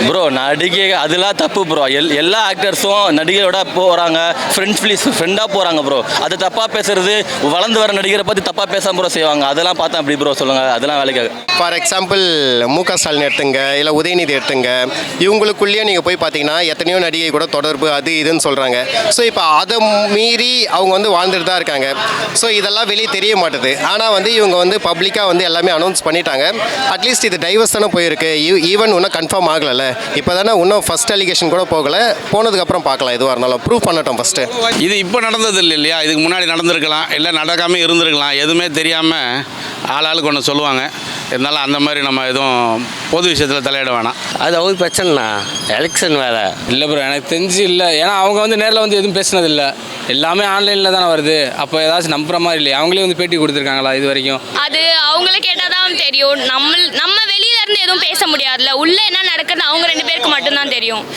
Bro நடிகை அதெல்லாம் தப்பு ப்ரோ. எல்லா ஆக்டர்ஸும் நடிகையோட போகிறாங்க, ஃப்ரெண்டாக போகிறாங்க ப்ரோ. அது தப்பாக பேசுறது, வளர்ந்து வர நடிகரை பற்றி தப்பாக பேசாம ப்ரோ செய்வாங்க. அதெல்லாம் பார்த்தா அப்படி ப்ரோ சொல்லுங்கள், அதெல்லாம் வேலைக்காக. ஃபார் எக்ஸாம்பிள் முக ஸ்டாலின் எடுத்துங்க, இல்லை உதயநிதி எடுத்துங்க. இவங்களுக்குள்ளேயே நீங்கள் போய் பார்த்தீங்கன்னா எத்தனையோ நடிகை கூட தொடர்பு அது இதுன்னு சொல்கிறாங்க. ஸோ இப்போ அதை மீறி அவங்க வந்து வாழ்ந்துட்டு தான் இருக்காங்க. ஸோ இதெல்லாம் வெளியே தெரிய மாட்டுது. ஆனால் வந்து இவங்க வந்து பப்ளிக்காக வந்து எல்லாமே அனௌன்ஸ் பண்ணிட்டாங்க. அட்லீஸ்ட் இது டைவர்ஸ் தானே போயிருக்கு. ஈவன் இன்னும் கன்ஃபார்ம் ஆகலை. இப்போ தானே இன்னும் ஃபஸ்ட் அலிகேஷன் கூட போகலை. போனதுக்கப்புறம் பார்க்கலாம், எதுவாக இருந்தாலும் ப்ரூவ் பண்ணட்டும் ஃபஸ்ட்டு. இது இப்போ நடந்தது இல்லை இல்லையா, இதுக்கு முன்னாடி நடந்திருக்கலாம், இல்லை நடக்காமல் இருந்திருக்கலாம். எதுவுமே தெரியாமல் ஆளாளுக்கு ஒன்று சொல்லுவாங்க. இருந்தாலும் அந்த மாதிரி நம்ம எதுவும் பொது விஷயத்தில் தலையிட வேணாம். அது அவங்க பிரச்சனைண்ணா, எலெக்ஷன் வேறு. இல்லை ப்ரோ, எனக்கு தெரிஞ்சு இல்லை. ஏன்னா அவங்க வந்து நேரில் வந்து எதுவும் பேசினது இல்லை, எல்லாமே ஆன்லைனில் தானே வருது. அப்போ ஏதாச்சும் நம்புற மாதிரி இல்லையா? அவங்களே வந்து பேட்டி கொடுத்துருக்காங்களா இது வரைக்கும்? அது அவங்கள கேட்டால் தான் தெரியும். நம்ம வெளியில இருந்து எதுவும் பேச முடியாதுல்ல. உள்ளே என்ன நடக்குதுன்னு அவங்க 2 பேருக்கு மட்டும்தான் தெரியும்.